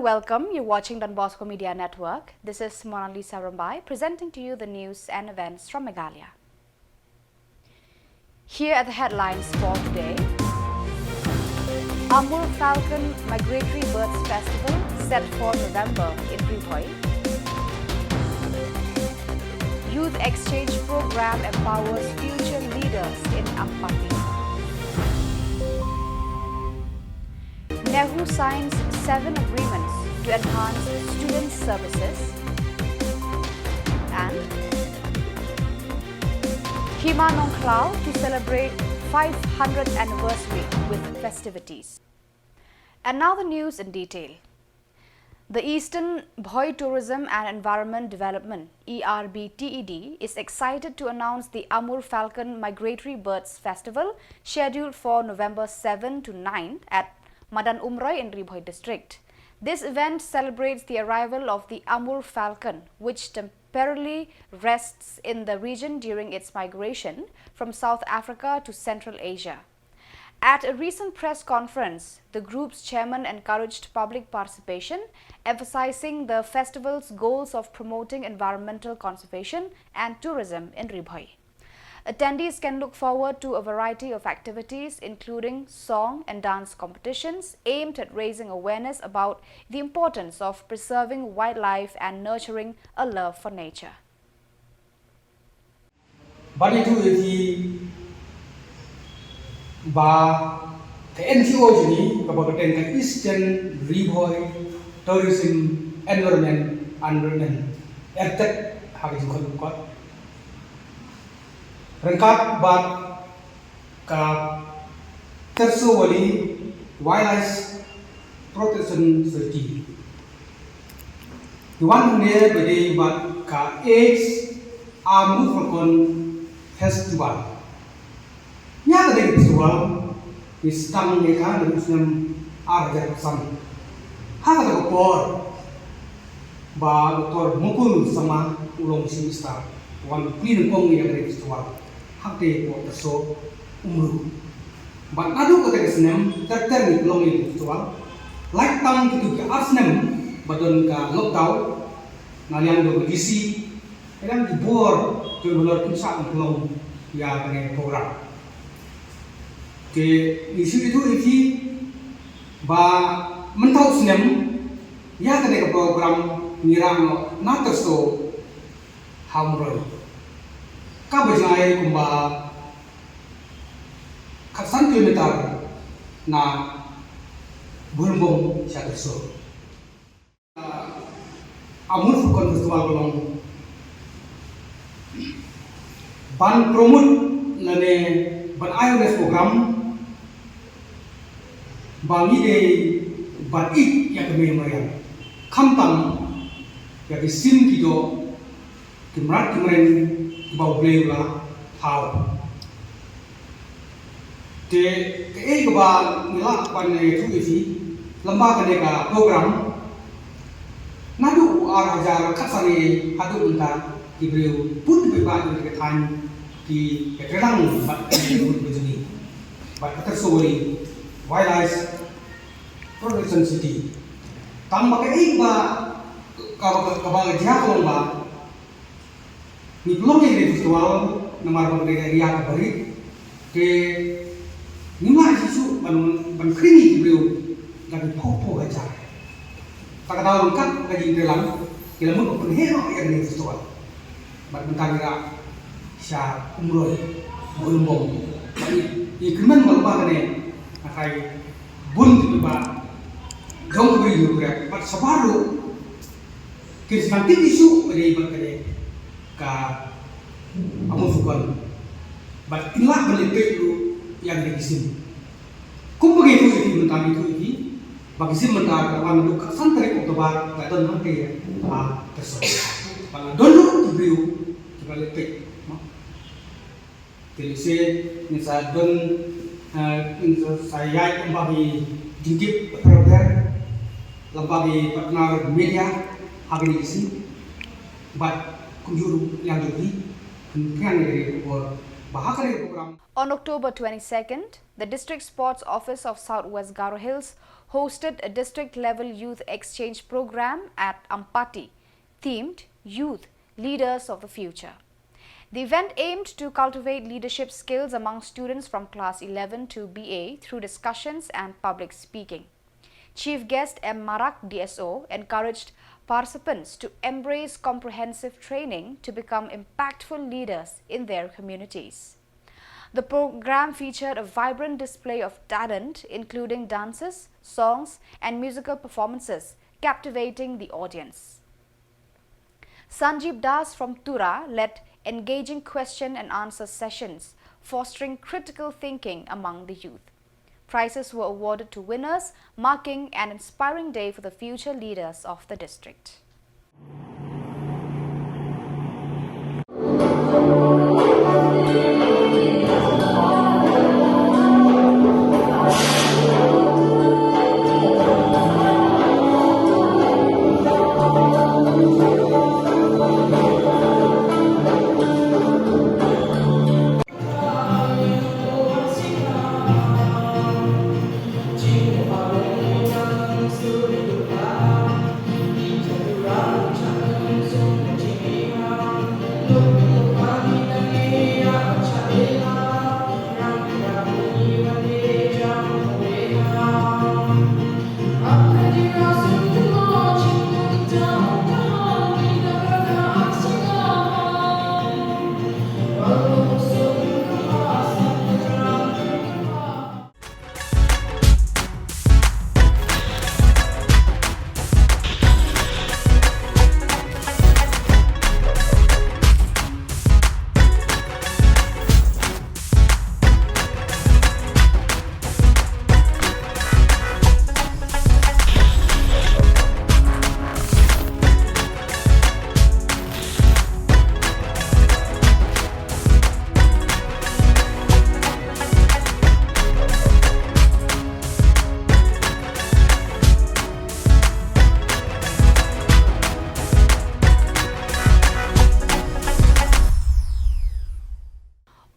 welcome. You're watching Donbosco Media Network. This is Monalisa Rambai presenting to you the news and events from Meghalaya. Here are the headlines for today. Amur Falcon Migratory Birds Festival set for November in Khubor. Youth Exchange Program empowers future leaders in Ampati. NEHU signs 7 agreements to enhance student services. And Hima Nongklau to celebrate 500th anniversary with festivities. And now the news in detail. The Eastern Bhoi Tourism and Environment Development (ERBTED) is excited to announce the Amur Falcon Migratory Birds Festival scheduled for November 7 to 9 at Madan Umroy in Khubor district. This event celebrates the arrival of the Amur falcon, which temporarily rests in the region during its migration from South Africa to Central Asia. At a recent press conference, the group's chairman encouraged public participation, emphasizing the festival's goals of promoting environmental conservation and tourism in Khubor. Attendees can look forward to a variety of activities, including song and dance competitions aimed at raising awareness about the importance of preserving wildlife and nurturing a love for nature. The NEHU kabupaten Eastern Khubor Tourism Environment and ERTEC hagi rengkap bat ka tersuwali wildlife protection society. Iwan ne bedi bat ka AIDS Amur Falcon Festival. Nya ka festival istang ne ka usnam arja sam. Ha ka Khubor ba Dr. Mukul sama ulong simista wan pin kong ni ka festival. Hakte ko so umru ban adu ko te snem terter ni long ni festival like tam tu ke asnem badon ka lockdown nalian do gisi elam di bor tu bolor kunsa long ya kane program ke isu itu iki ba mentau snem ya kane program nirang na terso hamro kabajai kumba khasan kilometer na bulbong siya terso. Amur Falcon Festival kolong ban promote lane ban awareness program bangi de ban ik ya keme marian khamtam ya ki sim kido kimrat kimren bau blela hau te e ba nila pan ne thu isi lamba kane ka program nadu arajar khasani hadu unta kibreu put be ba ni ke than ki ketrang ba ni bujuni ba katasori wildlife protection city tam ba ke ba ka ba ja ko ba ni belum ni festival nomor ria ka bari ke nima isu ban krini beliau dari popo aja tak tahu lengkap gaji dalam kita mau penhero yang ni festival ban mentang sya umroy bulbong i kemen balba kane akai bun tiba jong beri juga pat sabaru kisah isu beri bakane ka Amur Falcon bat inilah belitik itu yang dikisim kum begitu itu mentang itu ini bagi sim mentang kapan itu santri oktober kaitan nanti tersebut pada dulu diberiu belitik telise misal don saya kembali dikip terber lembaga partner media hari dikisim bat yang jadi On October 22nd, the District Sports Office of Southwest Garo Hills hosted a district-level youth exchange program at Ampati, themed Youth Leaders of the Future. The event aimed to cultivate leadership skills among students from class 11 to BA through discussions and public speaking. Chief guest M. Marak DSO encouraged participants to embrace comprehensive training to become impactful leaders in their communities. The program featured a vibrant display of talent, including dances, songs, and musical performances, captivating the audience. Sanjeev Das from Tura led engaging question and answer sessions, fostering critical thinking among the youth. Prizes were awarded to winners, marking an inspiring day for the future leaders of the district.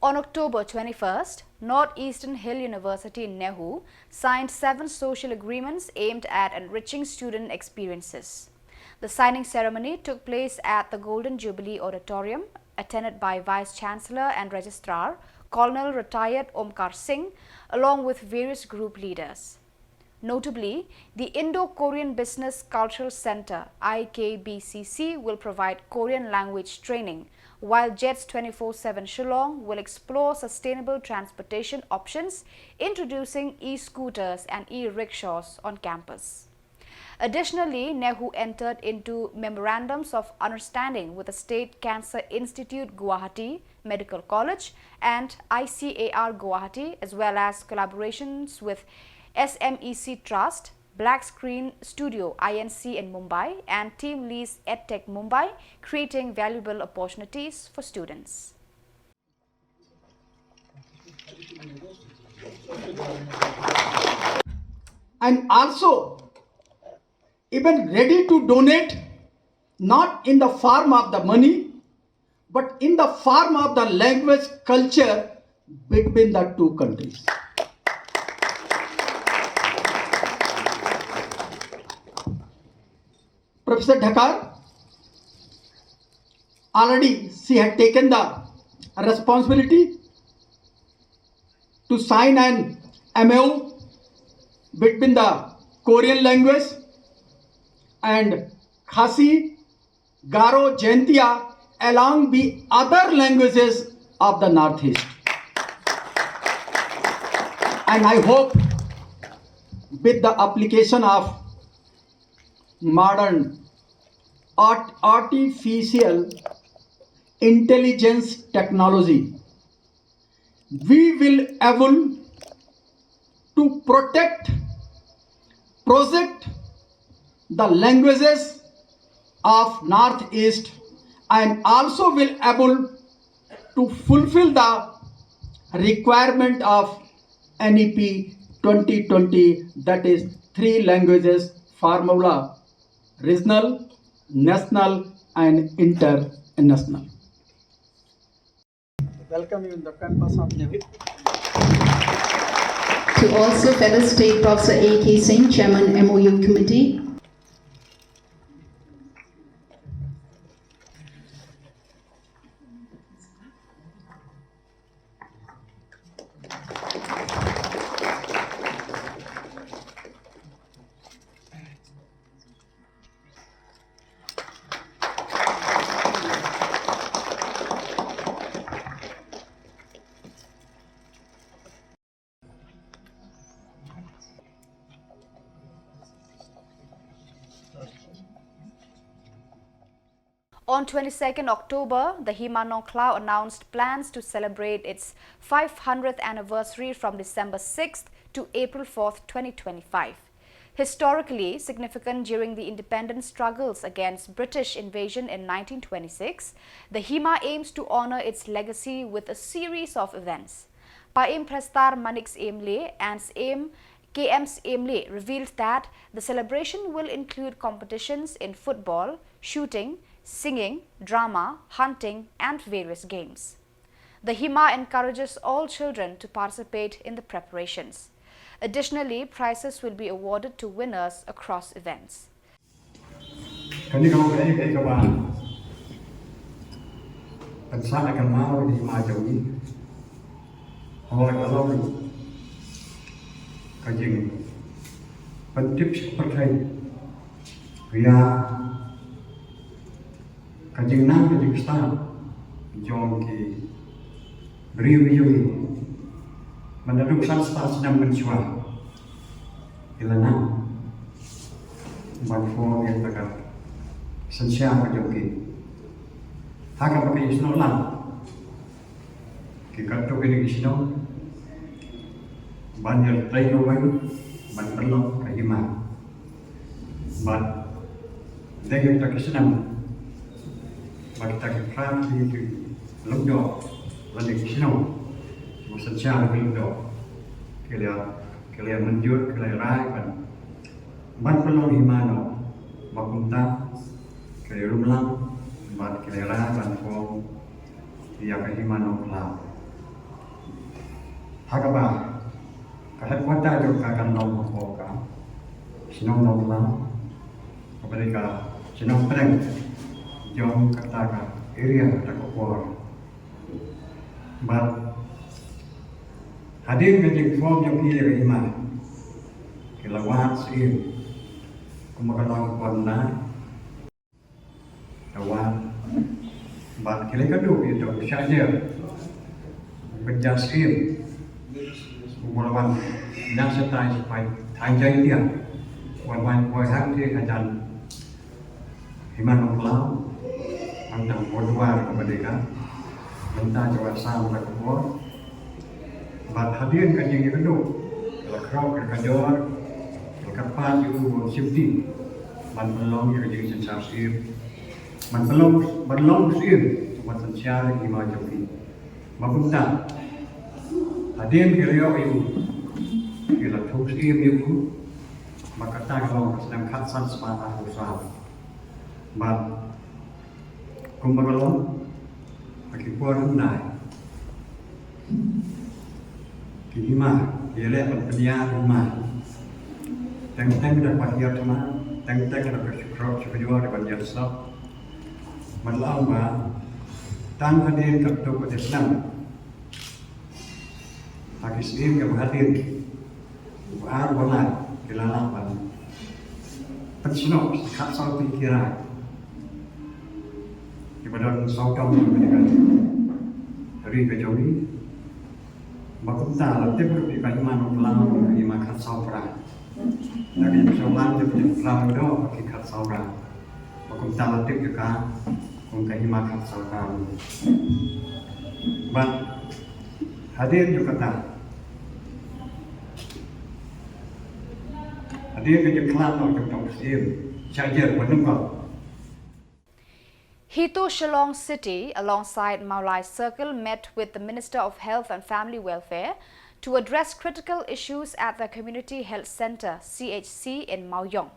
On October 21st, Northeastern Hill University NEHU signed 7 social agreements aimed at enriching student experiences. The signing ceremony took place at the Golden Jubilee Auditorium, attended by Vice Chancellor and Registrar, Colonel Retired Omkar Singh, along with various group leaders. Notably, the Indo-Korean Business Cultural Center IKBCC will provide Korean language training, while JETS 24/7 Shillong will explore sustainable transportation options, introducing e-scooters and e-rickshaws on campus. Additionally, NEHU entered into memorandums of understanding with the State Cancer Institute Guwahati Medical College and ICAR Guwahati, as well as collaborations with SMEC Trust, Black Screen Studio INC in Mumbai and Team Lease EdTech Mumbai, creating valuable opportunities for students. And also even ready to donate, not in the form of the money, but in the form of the language culture between the two countries. Professor Dhakar, already she had taken the responsibility to sign an MOU between the Korean language and Khasi, Garo, Jaintia along the other languages of the Northeast. And I hope with the application of modern artificial intelligence technology, we will able to protect, project the languages of Northeast and also will able to fulfill the requirement of NEP 2020, that is 3 languages formula: regional, national and international. Welcome you in the campus of NEHU. To also Feather State Professor A.K. Singh, Chairman MOU Committee. On 22nd October, the Himanong Cloud announced plans to celebrate its 500th anniversary from December 6th to April 4th, 2025. Historically significant during the independence struggles against British invasion in 1926, the Hima aims to honor its legacy with a series of events. Paim Prestar Manix Emle and KM's Emle revealed that the celebration will include competitions in football, shooting, singing, drama, hunting and various games. The Hima encourages all children to participate in the preparations. Additionally, prizes will be awarded to winners across events. Kajing nang kajing star jong ki beriwi menaduk san star sedang mencua ilana banfo yang takkan sensia kajong ki hakam pakai isno lang ki kato kini isno banyak tayo bayu ban perlong kahima ban dengan tak senang Bagi kita di lembok, lanjut sino, musim siang di lembok, kalian menjut, kalian rai kan, ban pelong himano, bakunta, kalian rumlang, ban kalian rai ban fong, dia ke himano kelam. Hakaba, kahit wata juga akan nom hoka, sino nom kelam, kepada sino pereng. Jong katakan area tak Khubor. But hadir ke form yang kiri iman. Kelawat sih. Kumakalang warna. Kawan. But kira kadu itu saja. Berjasim. Kumalawan nasa tayo sampai tanjay dia. Wan hak dia kajan. Himanong Cloud. Tentang berdua kemerdekaan, tentang Jawa Samla Khubor, bat hadir kajing itu, kalau kerap kerajaan, kalau kapan itu sifti, ban pelong kajing sensasi, ban pelong sih, cuma sensasi lima joki, mapunta, hadir kerja itu, kalau terus itu, maka tak kalau sedang katsan sepatah usaha, bat Khuborjylla, Khubor nai. Kima, kira pendiam rumah. Teng dapat dia cuma, teng dapat syukur dapat dia stop. Malam tang hadir ketua pada Islam. Pakistan yang hadir, bukan boleh kelalapan. Pensiun, kat satu pikiran. Kepada saudara mereka dari kecuali bakunta letih di Kalimantan Selatan di makan saudara dari Shillong di Florida makan saudara bakunta letih juga untuk makan saudara. But hadir juga tak hadir ke Kelantan ke Tokyo saja menunggu. Hito Shillong City, alongside Meghalaya Circle, met with the Minister of Health and Family Welfare to address critical issues at the Community Health Centre (CHC) in Mauyong.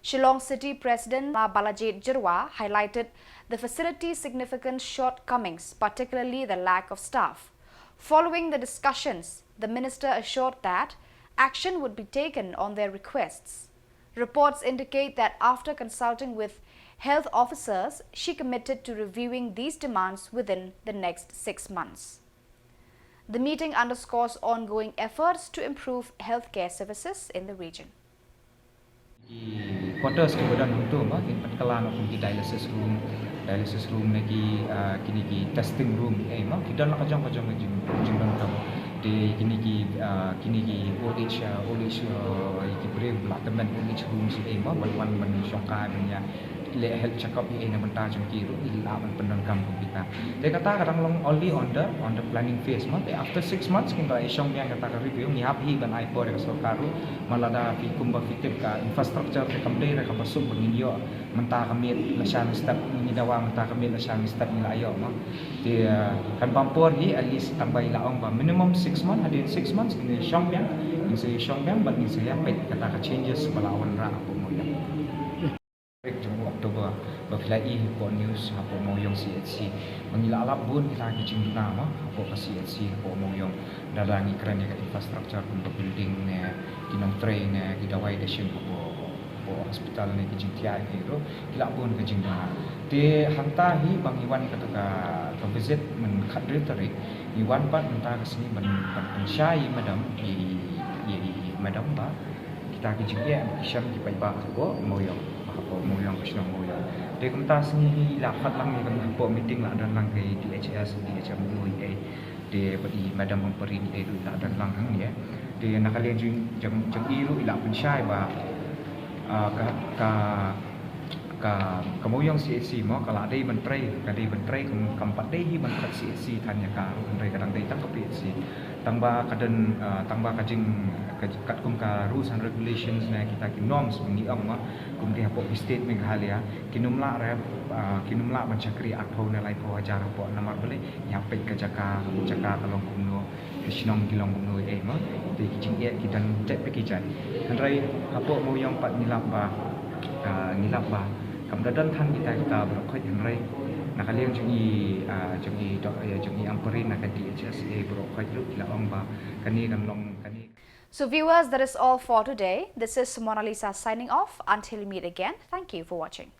Shillong City President Balajit Jirwa highlighted the facility's significant shortcomings, particularly the lack of staff. Following the discussions, the minister assured that action would be taken on their requests. Reports indicate that after consulting with health officers, she committed to reviewing these demands within the next 6 months. The meeting underscores ongoing efforts to improve healthcare services in the region. Quarters kemudian untuk kelan of dialysis room lagi kini testing room kita nak kajang jing di kini old age brave lah teman old age room si ban syongkai banyak health check up na benta jengki ila ban penangkam kita dia kata kadang long only on the planning phase after 6 months kita isyong yang kata review ni happy ban ipo de sarkaru malada fi kumba fitip ka infrastructure ke kamdei ka masuk benginyo menta kami lasan step ni dawa menta kami lasan step ni layo dia kan pampor hi at least tambah ilaong ba minimum 6 months ada 6 months ni syong yang ban ni saya Peit kata ka changes balawan ra apa mo yang jong Oktober bafilai po news po mo yung CHC mangilalap bun kita kijing nama po ka CHC po mo yung dalangi kran ya infrastructure untuk building ne kinong train ne gidawai deshin po hospital ne kijing tiai ro kila bun kijing na te hanta hi bang iwan katuka to visit men khadri tarik iwan pat menta kesini ban pensyai madam madam ba kita kijing ya syam ki pai ba ko mo yung po mo yang Shillong mo yang de kumta sini lakat lang ni kan po meeting la dan lang kay DHS DHM de pati madam pemperi ni la dan lang hang ya de nakalian jeng iru ila pensyai ba ka mo yang CSC mo kala dei menteri kam pat dei hi menteri CSC tanya ka menteri kadang dei tang ka PSC tangba kaden tangba kajing kat kum ka rules and regulations na kita ki norms mengi ang kum dia po state Meghalaya kinumla mencakri atau nilai po ajar po namar bele nyapet ka jaka kalong kumno Shillong kilong kumno ma de kijing kidan cek pekijan handrai apo mo yang pat nilap ba kam dadan than kita berkhoi handrai nakaliang jungi amperi nak DHS berkhoi lu ilaong ba kani kan long kani. So viewers, that is all for today. This is Mona Lisa signing off. Until we meet again, thank you for watching.